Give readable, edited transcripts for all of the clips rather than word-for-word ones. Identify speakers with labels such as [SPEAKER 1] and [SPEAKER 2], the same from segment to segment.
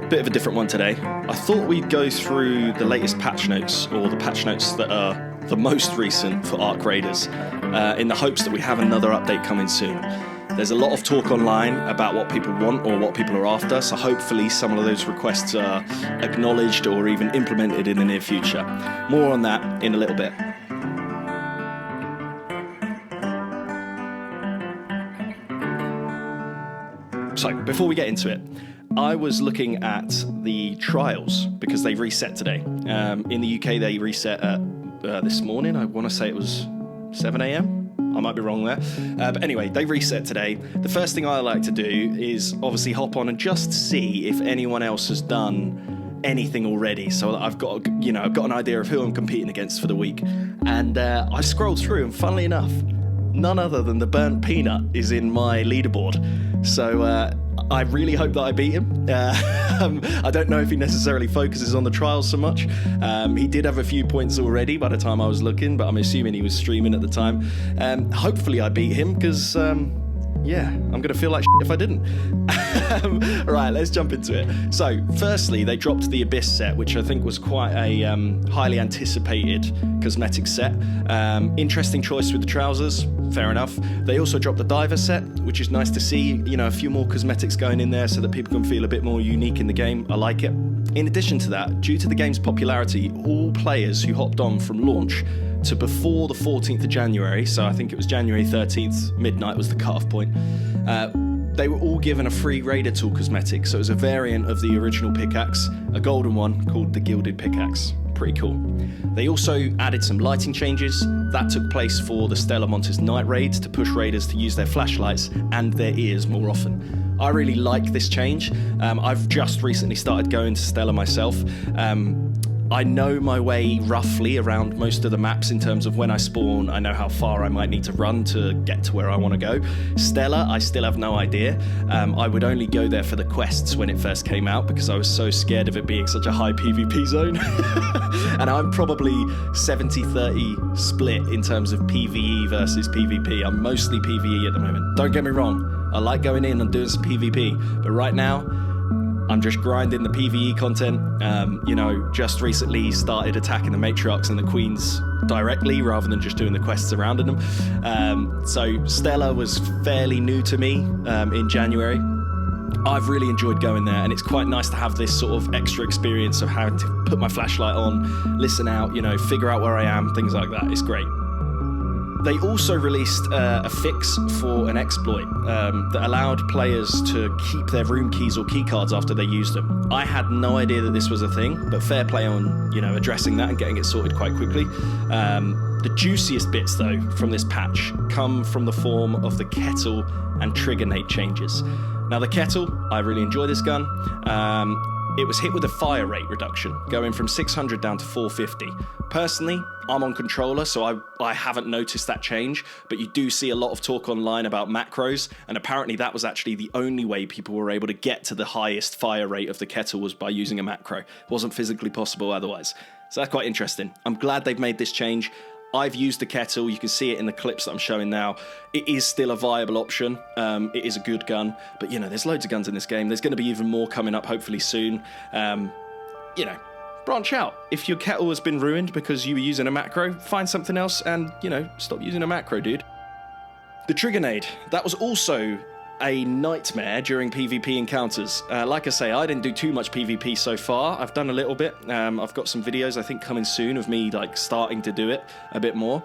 [SPEAKER 1] Bit of a different one today. I thought we'd go through the latest patch notes, or the patch notes that are the most recent for Arc Raiders, in the hopes that we have another update coming soon. There's a lot of talk online about what people want or what people are after, so hopefully some of those requests are acknowledged or even implemented in the near future. More on that in a little bit. So, before we get into it, I was looking at the trials because they reset today. In the UK, they reset at this morning. I want to say it was 7 a.m. I might be wrong there. But anyway, they reset today. The first thing I like to do is obviously hop on and just see if anyone else has done anything already, so that I've got an idea of who I'm competing against for the week. And I scrolled through, and funnily enough, none other than the Burnt Peanut is in my leaderboard. So I really hope that I beat him. I don't know if he necessarily focuses on the trials so much. He did have a few points already by the time I was looking, but I'm assuming he was streaming at the time. Hopefully I beat him, because I'm going to feel like shit if I didn't. Right, let's jump into it. So, firstly, they dropped the Abyss set, which I think was quite a highly anticipated cosmetic set. Interesting choice with the trousers, fair enough. They also dropped the Diver set, which is nice to see. A few more cosmetics going in there so that people can feel a bit more unique in the game. I like it. In addition to that, due to the game's popularity, all players who hopped on from launch to before the 14th of January, so I think it was January 13th, midnight was the cutoff point, they were all given a free Raider Tool cosmetic. So it was a variant of the original pickaxe, a golden one called the Gilded Pickaxe. Pretty cool. They also added some lighting changes. That took place for the Stellar Montes Night Raids to push raiders to use their flashlights and their ears more often. I really like this change. I've just recently started going to Stellar myself. I know my way roughly around most of the maps in terms of when I spawn. I know how far I might need to run to get to where I want to go. Stellar, I still have no idea. I would only go there for the quests when it first came out because I was so scared of it being such a high PvP zone. And I'm probably 70-30 split in terms of PvE versus PvP. I'm mostly PvE at the moment. Don't get me wrong, I like going in and doing some PvP, but right now, I'm just grinding the PvE content. Just recently started attacking the matriarchs and the queens directly rather than just doing the quests surrounding them. So Stella was fairly new to me in January. I've really enjoyed going there, and it's quite nice to have this sort of extra experience of having to put my flashlight on, listen out, figure out where I am, things like that. It's great. They also released a fix for an exploit that allowed players to keep their room keys or keycards after they used them. I had no idea that this was a thing, but fair play on addressing that and getting it sorted quite quickly. The juiciest bits, though, from this patch come from the form of the kettle and trigger nade changes. Now, the kettle, I really enjoy this gun. It was hit with a fire rate reduction, going from 600 down to 450. Personally, I'm on controller, so I haven't noticed that change, but you do see a lot of talk online about macros, and apparently that was actually the only way people were able to get to the highest fire rate of the kettle was by using a macro. It wasn't physically possible otherwise. So that's quite interesting. I'm glad they've made this change. I've used the kettle. You can see it in the clips that I'm showing now. It is still a viable option. It is a good gun, but there's loads of guns in this game. There's going to be even more coming up hopefully soon. Branch out. If your kettle has been ruined because you were using a macro, find something else and, stop using a macro, dude. The trigger nade, that was also a nightmare during PvP encounters. Like I say, I didn't do too much PvP so far. I've done a little bit. I've got some videos, I think, coming soon of me starting to do it a bit more.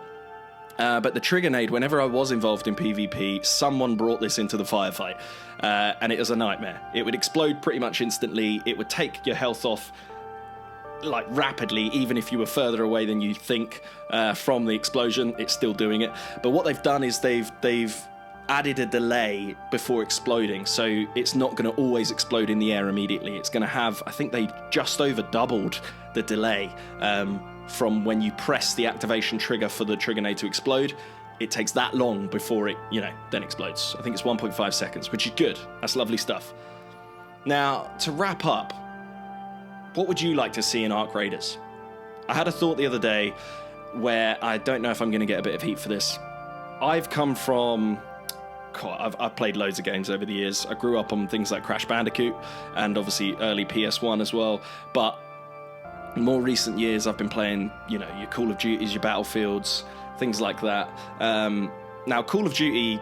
[SPEAKER 1] But the trigger nade, whenever I was involved in PvP, someone brought this into the firefight. And it was a nightmare. It would explode pretty much instantly. It would take your health off rapidly, even if you were further away than you think from the explosion. It's still doing it. But what they've done is they've added a delay before exploding, so it's not going to always explode in the air immediately. It's going to have, I think they just over doubled the delay from when you press the activation trigger for the trigger nade to explode. It takes that long before it, then explodes. I think it's 1.5 seconds, which is good. That's lovely stuff. Now, to wrap up, what would you like to see in Arc Raiders? I had a thought the other day where I don't know if I'm going to get a bit of heat for this. I've come from I've played loads of games over the years. I grew up on things like Crash Bandicoot and obviously early PS1 as well. But in more recent years, I've been playing, your Call of Duties, your Battlefields, things like that. Now, Call of Duty,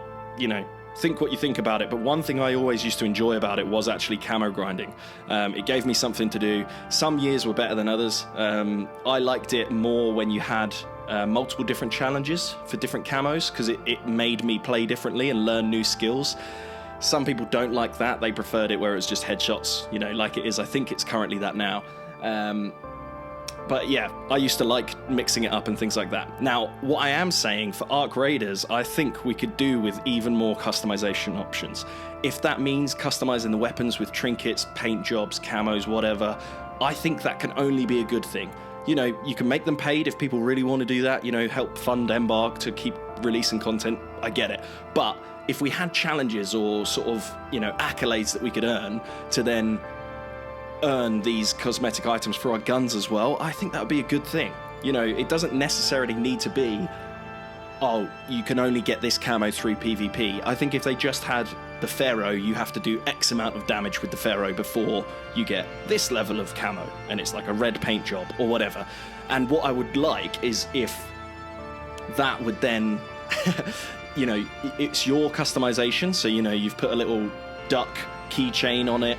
[SPEAKER 1] think what you think about it, but one thing I always used to enjoy about it was actually camo grinding. It gave me something to do. Some years were better than others. I liked it more when you had multiple different challenges for different camos, because it made me play differently and learn new skills. Some people don't like that. They preferred it where it was just headshots, like it is. I think it's currently that now. But yeah, I used to like mixing it up and things like that. Now, what I am saying for Arc Raiders, I think we could do with even more customization options. If that means customizing the weapons with trinkets, paint jobs, camos, whatever, I think that can only be a good thing. You can make them paid if people really want to do that, help fund Embark to keep releasing content. I get it. But if we had challenges or sort of, accolades that we could earn to then earn these cosmetic items for our guns as well, I think that would be a good thing. It doesn't necessarily need to be, oh, you can only get this camo through PvP. I think if they just had the Pharaoh, you have to do X amount of damage with the Pharaoh before you get this level of camo, and it's like a red paint job or whatever. And what I would like is if that would then, it's your customization. So, you've put a little duck keychain on it.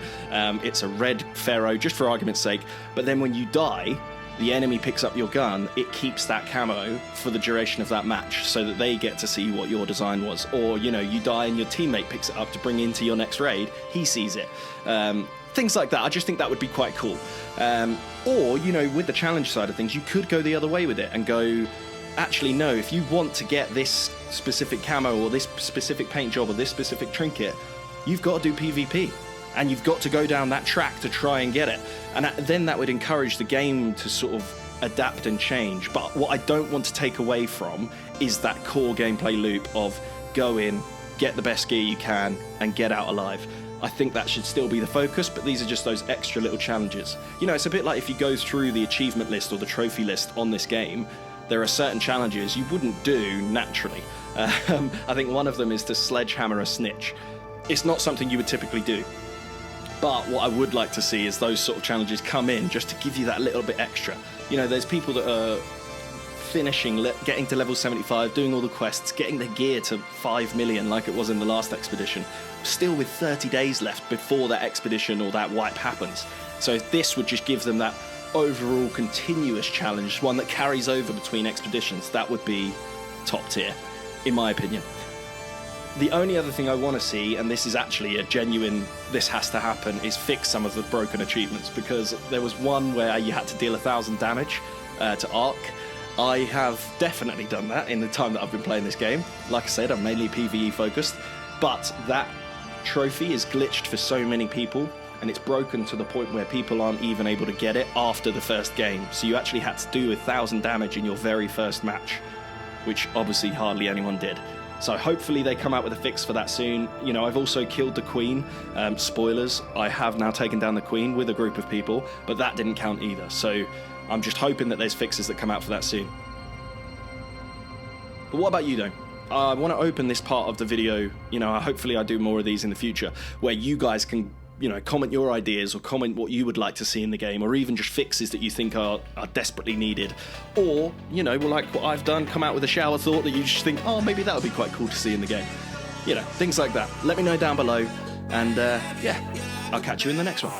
[SPEAKER 1] It's a red Pharaoh, just for argument's sake. But then when you die, the enemy picks up your gun, it keeps that camo for the duration of that match so that they get to see what your design was. Or, you die and your teammate picks it up to bring into your next raid, he sees it. Things like that. I just think that would be quite cool. Or, with the challenge side of things, you could go the other way with it and go, actually, no, if you want to get this specific camo or this specific paint job or this specific trinket, you've got to do PvP, and you've got to go down that track to try and get it. And then that would encourage the game to sort of adapt and change. But what I don't want to take away from is that core gameplay loop of go in, get the best gear you can, and get out alive. I think that should still be the focus, but these are just those extra little challenges. It's a bit like if you go through the achievement list or the trophy list on this game, there are certain challenges you wouldn't do naturally. I think one of them is to sledgehammer a snitch. It's not something you would typically do. But what I would like to see is those sort of challenges come in just to give you that little bit extra. There's people that are finishing, getting to level 75, doing all the quests, getting their gear to 5 million like it was in the last expedition, still with 30 days left before that expedition or that wipe happens. So this would just give them that overall continuous challenge, one that carries over between expeditions. That would be top tier, in my opinion. The only other thing I want to see, and this is actually a genuine, this has to happen, is fix some of the broken achievements, because there was one where you had to deal 1,000 damage to Arc. I have definitely done that in the time that I've been playing this game. Like I said, I'm mainly PvE focused, but that trophy is glitched for so many people, and it's broken to the point where people aren't even able to get it after the first game. So you actually had to do 1,000 damage in your very first match, which obviously hardly anyone did. So hopefully they come out with a fix for that soon. I've also killed the Queen. Spoilers, I have now taken down the Queen with a group of people, but that didn't count either. So I'm just hoping that there's fixes that come out for that soon. But what about you, though? I want to open this part of the video, hopefully I do more of these in the future, where you guys can comment your ideas or comment what you would like to see in the game, or even just fixes that you think are desperately needed. Or, like what I've done, come out with a shower thought that you just think, oh, maybe that would be quite cool to see in the game. Things like that. Let me know down below, and yeah, I'll catch you in the next one.